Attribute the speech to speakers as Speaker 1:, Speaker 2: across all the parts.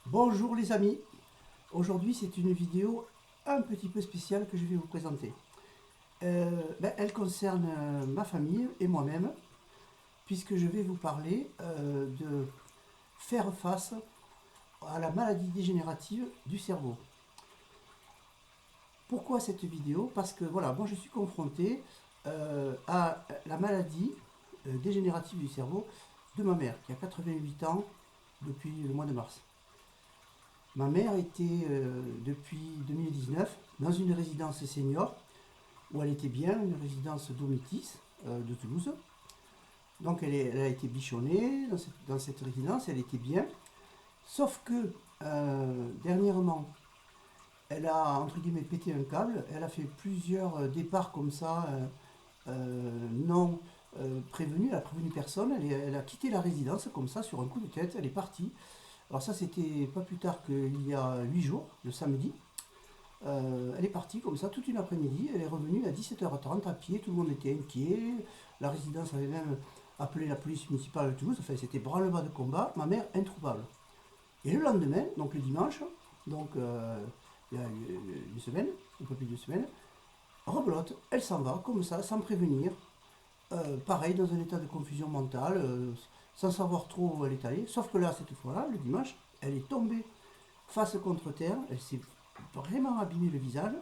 Speaker 1: Bonjour les amis, aujourd'hui c'est une vidéo un petit peu spéciale que je vais vous présenter. Elle concerne ma famille et moi-même, puisque je vais vous parler de faire face à la maladie dégénérative du cerveau. Pourquoi cette vidéo? Parce que voilà, moi je suis confronté à la maladie dégénérative du cerveau de ma mère, qui a 88 ans depuis le mois de mars. Ma mère était depuis 2019 dans une résidence senior où elle était bien, une résidence Domitis de Toulouse. Donc elle a été bichonnée dans cette résidence, elle était bien. Sauf que dernièrement, elle a entre guillemets pété un câble, elle a fait plusieurs départs comme ça, non prévenus, elle a prévenu personne, elle a quitté la résidence comme ça sur un coup de tête, elle est partie. Alors ça c'était pas plus tard qu'il y a 8 jours, le samedi. Elle est partie comme ça toute une après-midi. Elle est revenue à 17h30 à pied. Tout le monde était inquiet. La résidence avait même appelé la police municipale de Toulouse. Enfin, c'était branle-bas de combat. Ma mère introuvable. Et le lendemain, donc le dimanche, donc il y a une semaine, un peu plus de semaine, rebelote, elle s'en va comme ça, sans prévenir. Pareil, dans un état de confusion mentale, sans savoir trop où elle est allée. Sauf que là, cette fois-là, le dimanche, elle est tombée face contre terre. Elle s'est vraiment abîmé le visage.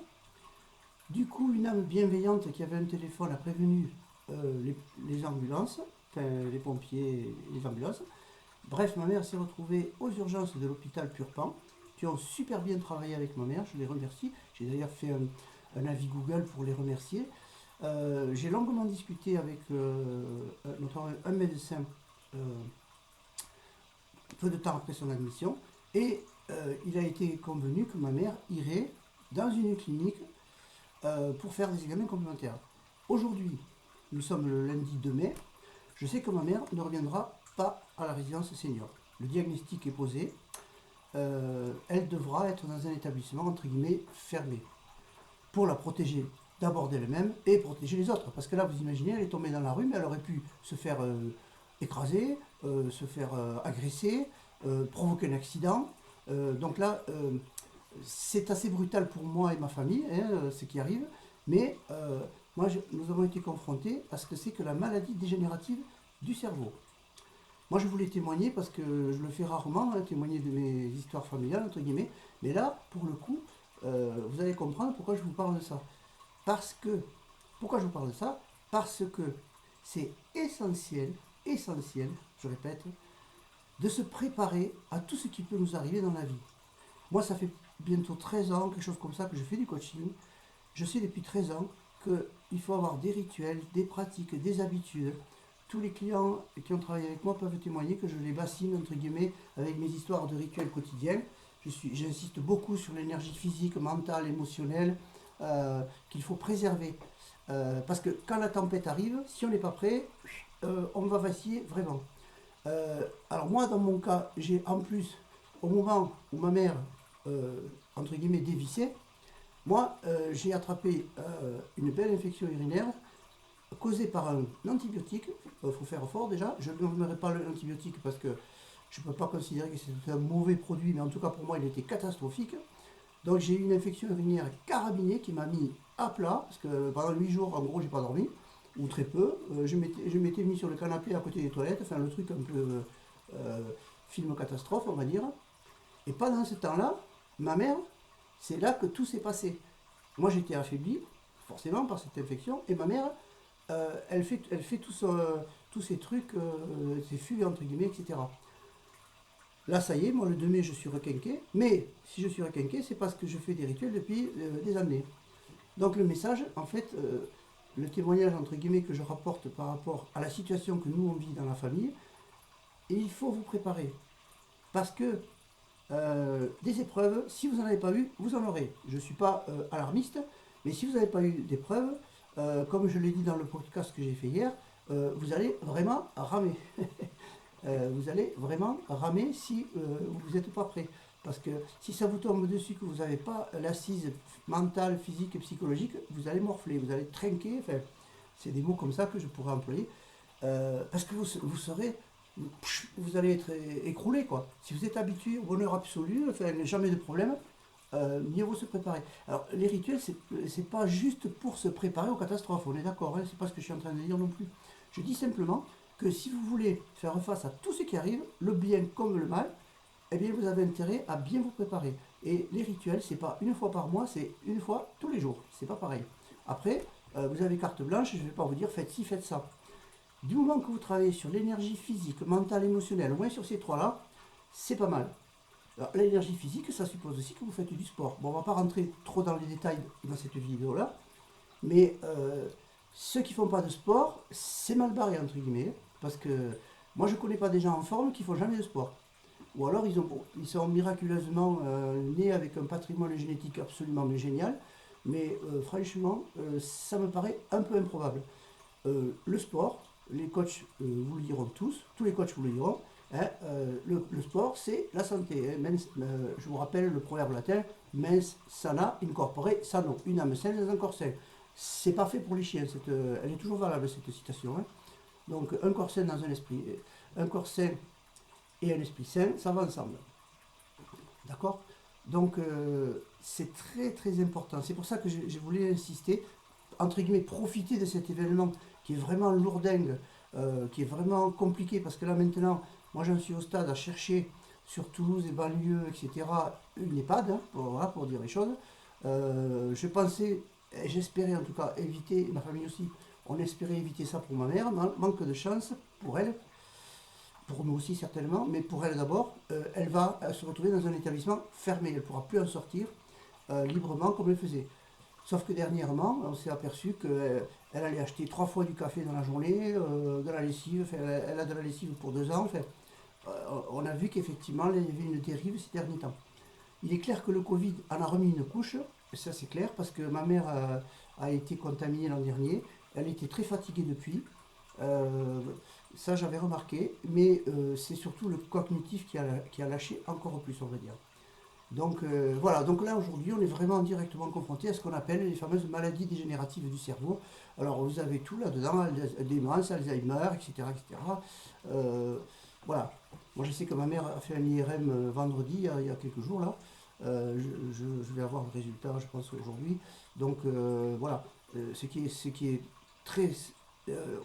Speaker 1: Du coup, une âme bienveillante qui avait un téléphone a prévenu les ambulances, enfin les pompiers et les ambulances. Bref, ma mère s'est retrouvée aux urgences de l'hôpital Purpan, qui ont super bien travaillé avec ma mère, je les remercie. J'ai d'ailleurs fait un avis Google pour les remercier. J'ai longuement discuté avec un médecin euh, peu de temps après son admission, et il a été convenu que ma mère irait dans une clinique pour faire des examens complémentaires. Aujourd'hui, nous sommes le lundi 2 mai, je sais que ma mère ne reviendra pas à la résidence senior. Le diagnostic est posé, elle devra être dans un établissement entre guillemets fermé pour la protéger d'abord d'elle-même et protéger les autres. Parce que là, vous imaginez, elle est tombée dans la rue, mais elle aurait pu se faire écraser, se faire agresser, provoquer un accident. Donc là, c'est assez brutal pour moi et ma famille, hein, ce qui arrive, mais nous avons été confrontés à ce que c'est que la maladie dégénérative du cerveau. Moi, je voulais témoigner parce que je le fais rarement, hein, témoigner de mes histoires familiales, entre guillemets, mais là, pour le coup, vous allez comprendre pourquoi je vous parle de ça. Parce que, pourquoi je vous parle de ça? Parce que c'est essentiel, essentiel, je répète, de se préparer à tout ce qui peut nous arriver dans la vie. Moi, ça fait bientôt 13 ans, quelque chose comme ça, que je fais du coaching. Je sais depuis 13 ans qu'il faut avoir des rituels, des pratiques, des habitudes. Tous les clients qui ont travaillé avec moi peuvent témoigner que je les bassine, entre guillemets, avec mes histoires de rituels quotidiens. J'insiste beaucoup sur l'énergie physique, mentale, émotionnelle, qu'il faut préserver. Parce que quand la tempête arrive, si on n'est pas prêt, on va vaciller vraiment. Alors moi, dans mon cas, j'ai en plus, au moment où ma mère, entre guillemets, dévissait, moi, j'ai attrapé une belle infection urinaire causée par un antibiotique. Il faut faire fort déjà. Je ne nommerai pas l'antibiotique parce que je ne peux pas considérer que c'est un mauvais produit, mais en tout cas pour moi, il était catastrophique. Donc j'ai eu une infection urinaire carabinée qui m'a mis à plat, parce que pendant 8 jours, en gros, j'ai pas dormi, ou très peu. Je m'étais mis sur le canapé à côté des toilettes, enfin le truc un peu euh, film catastrophe, on va dire. Et pendant ce temps-là, ma mère, c'est là que tout s'est passé. Moi, j'étais affaibli, forcément, par cette infection, et ma mère, elle fait tous ces trucs, ces fugues, entre guillemets, etc. Là, ça y est, moi, le 2 mai, je suis requinqué, mais si je suis requinqué, c'est parce que je fais des rituels depuis des années. Donc, le message, en fait, le témoignage, entre guillemets, que je rapporte par rapport à la situation que nous, on vit dans la famille, et il faut vous préparer. Parce que des épreuves, si vous n'en avez pas eu, vous en aurez. Je ne suis pas alarmiste, mais si vous n'avez pas eu d'épreuves, comme je l'ai dit dans le podcast que j'ai fait hier, vous allez vraiment ramer. Vous allez vraiment ramer si vous n'êtes pas prêt. Parce que si ça vous tombe dessus, que vous n'avez pas l'assise mentale, physique et psychologique, vous allez morfler, vous allez trinquer. Enfin, c'est des mots comme ça que je pourrais employer. Parce que vous serez vous allez être écroulé, quoi. Si vous êtes habitué au bonheur absolu, enfin, jamais de problème, mieux vaut se préparer. Alors, les rituels, c'est pas juste pour se préparer aux catastrophes, on est d'accord, hein, c'est pas ce que je suis en train de dire non plus. Je dis simplement que si vous voulez faire face à tout ce qui arrive, le bien comme le mal, eh bien, vous avez intérêt à bien vous préparer. Et les rituels, c'est pas une fois par mois, c'est une fois tous les jours. C'est pas pareil. Après, vous avez carte blanche, je ne vais pas vous dire faites ci, faites ça. Du moment que vous travaillez sur l'énergie physique, mentale, émotionnelle, au moins sur ces trois-là, c'est pas mal. Alors, l'énergie physique, ça suppose aussi que vous faites du sport. Bon, on va pas rentrer trop dans les détails dans cette vidéo-là, mais ceux qui font pas de sport, c'est mal barré, entre guillemets, parce que moi, je connais pas des gens en forme qui font jamais de sport. Ou alors ils sont miraculeusement nés avec un patrimoine génétique absolument génial, mais franchement, ça me paraît un peu improbable. Le sport, les coachs vous le diront tous les coachs vous le diront, hein, le sport c'est la santé. Hein, je vous rappelle le proverbe latin, mens sana incorpore sano, une âme saine dans un corps sain. C'est pas fait pour les chiens, elle est toujours valable cette citation. Hein. Donc un corps sain dans un corps sain et un esprit sain, ça va ensemble. D'accord. Donc c'est très très important. C'est pour ça que je voulais insister, entre guillemets, profiter de cet événement qui est vraiment lourdingue, qui est vraiment compliqué, parce que là maintenant, moi j'en suis au stade à chercher sur Toulouse et banlieues, etc., une EHPAD, hein, voilà, pour dire les choses. Je pensais, j'espérais en tout cas éviter, ma famille aussi, on espérait éviter ça pour ma mère, manque de chance pour elle, pour nous aussi certainement, mais pour elle d'abord, elle va se retrouver dans un établissement fermé, elle ne pourra plus en sortir librement comme elle faisait. Sauf que dernièrement, on s'est aperçu qu'elle allait acheter 3 fois du café dans la journée, de la lessive, enfin, elle a de la lessive pour 2 ans. Enfin, on a vu qu'effectivement, il y avait une dérive ces derniers temps. Il est clair que le Covid en a remis une couche, ça c'est clair, parce que ma mère a été contaminée l'an dernier, elle était très fatiguée depuis, euh, ça j'avais remarqué, mais c'est surtout le cognitif qui a lâché encore plus, on va dire. Donc voilà, donc là aujourd'hui on est vraiment directement confronté à ce qu'on appelle les fameuses maladies dégénératives du cerveau. Alors vous avez tout là-dedans, démence, Alzheimer, etc. etc. Euh, voilà. Moi je sais que ma mère a fait un IRM vendredi, il y a quelques jours là. Je vais avoir le résultat je pense aujourd'hui. Donc voilà, ce qui est très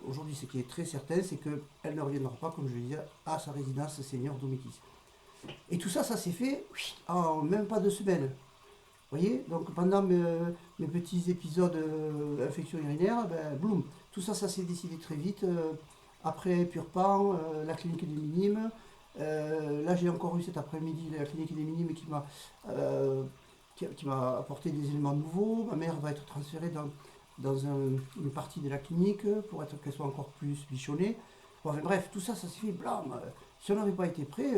Speaker 1: aujourd'hui ce qui est très certain c'est qu'elle ne reviendra pas comme je le disais à sa résidence senior Domitis. Et tout ça, ça s'est fait en même pas 2 semaines. Vous voyez. Donc pendant mes petits épisodes infection urinaire, ben, boum, tout ça, ça s'est décidé très vite. Après Purpan, la clinique des minimes. Là, j'ai encore eu cet après-midi la clinique des minimes qui m'a apporté des éléments nouveaux. Ma mère va être transférée dans une partie de la clinique pour être qu'elle soit encore plus bichonnée. Bon, enfin, bref, tout ça, ça s'est fait blam. Si on n'avait pas été prêt,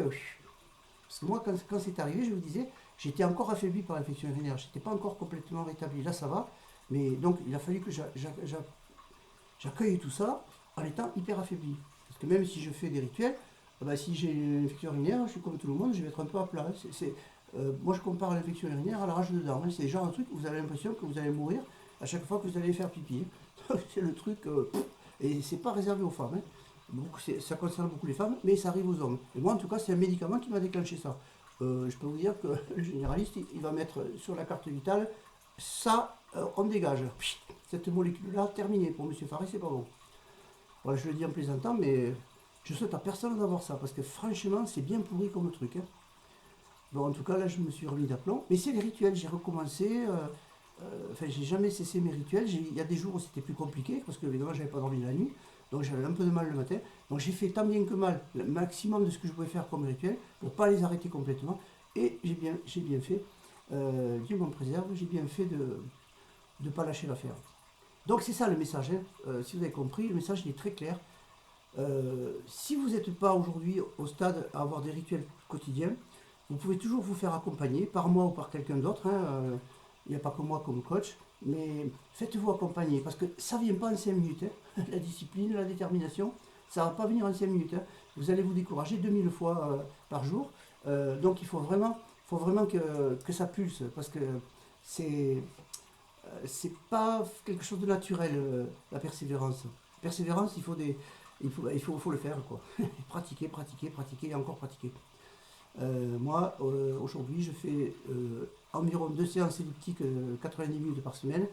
Speaker 1: parce que moi, quand c'est arrivé, je vous disais, j'étais encore affaibli par l'infection urinaire. Je n'étais pas encore complètement rétabli. Là, ça va. Mais donc, il a fallu que j'accueille tout ça en étant hyper affaibli. Parce que même si je fais des rituels, si j'ai une infection urinaire, je suis comme tout le monde, je vais être un peu à plat. Moi, je compare l'infection urinaire à la rage de dents. Hein. C'est le genre de truc où vous avez l'impression que vous allez mourir à chaque fois que vous allez faire pipi. C'est le truc. Et c'est pas réservé aux femmes. Hein. Ça concerne beaucoup les femmes, mais ça arrive aux hommes. Et moi, en tout cas, c'est un médicament qui m'a déclenché ça. Je peux vous dire que le généraliste, il va mettre sur la carte vitale, ça, on dégage. Cette molécule-là, terminée. Pour Monsieur Faré, c'est pas bon. Voilà, je le dis en plaisantant, mais je souhaite à personne d'avoir ça, parce que franchement, c'est bien pourri comme truc. Hein. Bon, en tout cas, là, je me suis remis d'aplomb. Mais c'est les rituels, j'ai recommencé. Enfin, j'ai jamais cessé mes rituels. Il y a des jours où c'était plus compliqué, parce que évidemment, j'avais pas dormi la nuit. Donc j'avais un peu de mal le matin. Donc j'ai fait tant bien que mal le maximum de ce que je pouvais faire comme rituel pour ne pas les arrêter complètement. Et j'ai bien fait. Dieu m'en préserve, j'ai bien fait de ne pas lâcher l'affaire. Donc c'est ça le message. Hein. Si vous avez compris, le message il est très clair. Si vous n'êtes pas aujourd'hui au stade à avoir des rituels quotidiens, vous pouvez toujours vous faire accompagner par moi ou par quelqu'un d'autre. Hein. Il n'y a pas que moi comme coach. Mais faites-vous accompagner parce que ça ne vient pas en 5 minutes. Hein. La discipline, la détermination, ça ne va pas venir en 5 minutes. Hein. Vous allez vous décourager 2000 fois par jour. Donc il faut vraiment que ça pulse parce que c'est c'est pas quelque chose de naturel, la persévérance. Persévérance, il faut faut le faire, quoi. Pratiquer, pratiquer, pratiquer et encore pratiquer. Moi, aujourd'hui, je fais environ 2 séances elliptiques 90 minutes par semaine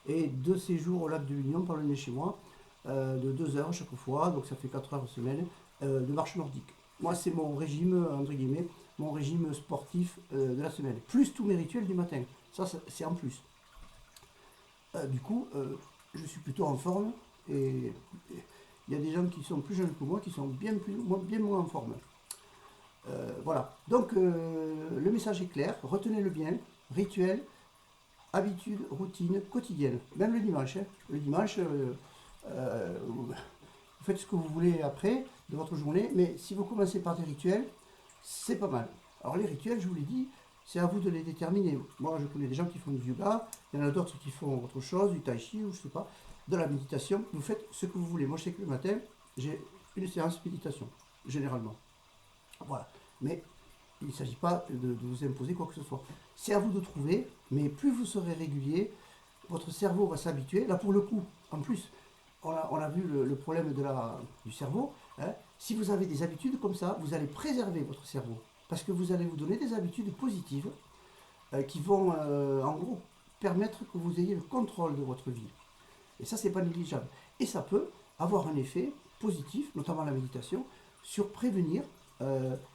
Speaker 1: et 2 séjours au lac de l'Union, par le nez chez moi, de 2 heures chaque fois, donc ça fait 4 heures semaine, de marche nordique. Moi, c'est mon régime, entre guillemets, mon régime sportif de la semaine, plus tous mes rituels du matin. Ça, c'est en plus. Du coup, je suis plutôt en forme et il y a des gens qui sont plus jeunes que moi qui sont bien moins en forme. Voilà. Donc, le message est clair, retenez-le bien. Rituel, habitude, routine quotidienne. Même le dimanche. Hein. Le dimanche, vous faites ce que vous voulez après de votre journée, mais si vous commencez par des rituels, c'est pas mal. Alors les rituels, je vous l'ai dit, c'est à vous de les déterminer. Moi, je connais des gens qui font du yoga, il y en a d'autres qui font autre chose, du tai chi ou je sais pas, de la méditation. Vous faites ce que vous voulez. Moi, je sais que le matin, j'ai une séance de méditation, généralement. Voilà. Mais il ne s'agit pas de vous imposer quoi que ce soit. C'est à vous de trouver, mais plus vous serez régulier, votre cerveau va s'habituer. Là, pour le coup, en plus, on a vu le problème du cerveau. Hein. Si vous avez des habitudes comme ça, vous allez préserver votre cerveau. Parce que vous allez vous donner des habitudes positives qui vont, en gros, permettre que vous ayez le contrôle de votre vie. Et ça, c'est pas négligeable. Et ça peut avoir un effet positif, notamment la méditation, sur prévenir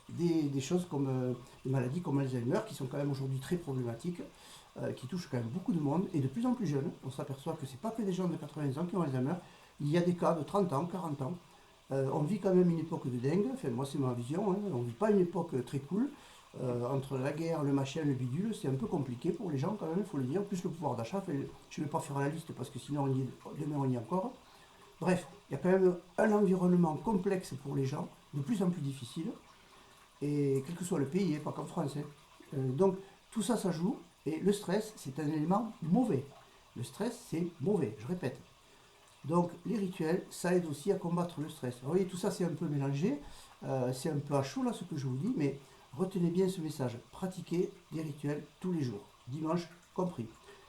Speaker 1: des choses comme des maladies comme Alzheimer, qui sont quand même aujourd'hui très problématiques, qui touchent quand même beaucoup de monde, et de plus en plus jeunes. On s'aperçoit que c'est pas que des gens de 80 ans qui ont Alzheimer, il y a des cas de 30 ans, 40 ans. On vit quand même une époque de dingue, enfin moi c'est ma vision, hein. On ne vit pas une époque très cool. Entre la guerre, le machin, le bidule, c'est un peu compliqué pour les gens quand même, il faut le dire, plus le pouvoir d'achat, je ne vais pas faire la liste parce que sinon demain on y est encore. Bref, il y a quand même un environnement complexe pour les gens, de plus en plus difficile, et quel que soit le pays, pas qu'en France. Hein. Donc tout ça, ça joue, et le stress, c'est un élément mauvais. Le stress, c'est mauvais, je répète. Donc les rituels, ça aide aussi à combattre le stress. Vous voyez, tout ça c'est un peu mélangé, c'est un peu à chaud là ce que je vous dis, mais retenez bien ce message. Pratiquez des rituels tous les jours, dimanche compris.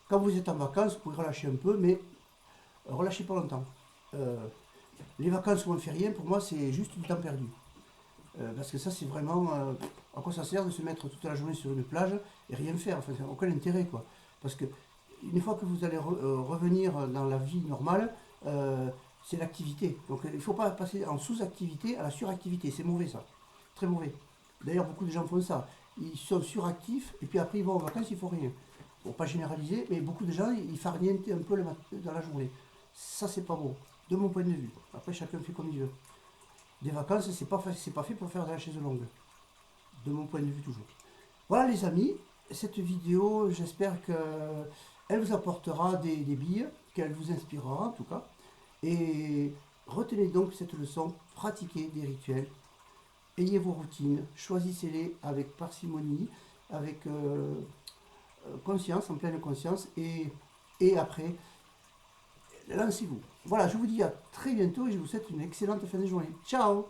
Speaker 1: Quand vous êtes en vacances, vous pouvez relâcher un peu, mais relâchez pas longtemps. Les vacances où on ne fait rien, pour moi c'est juste du temps perdu. Parce que ça c'est vraiment... à quoi ça sert de se mettre toute la journée sur une plage et rien faire, enfin ça n'a aucun intérêt quoi. Parce que une fois que vous allez revenir dans la vie normale, c'est l'activité. Donc il ne faut pas passer en sous-activité à la suractivité. C'est mauvais ça. Très mauvais. D'ailleurs, beaucoup de gens font ça. Ils sont suractifs et puis après ils vont en vacances, ils ne font rien. Bon, pas généraliser, mais beaucoup de gens, ils farnientent un peu dans la journée. Ça, c'est pas beau, de mon point de vue. Après, chacun fait comme il veut. Des vacances, c'est pas fait pour faire de la chaise longue. De mon point de vue, toujours. Voilà, les amis. Cette vidéo, j'espère qu'elle vous apportera des billes, qu'elle vous inspirera en tout cas. Et retenez donc cette leçon, pratiquez des rituels, ayez vos routines, choisissez-les avec parcimonie, avec conscience, en pleine conscience, et après, lancez-vous. Voilà, je vous dis à très bientôt et je vous souhaite une excellente fin de journée. Ciao!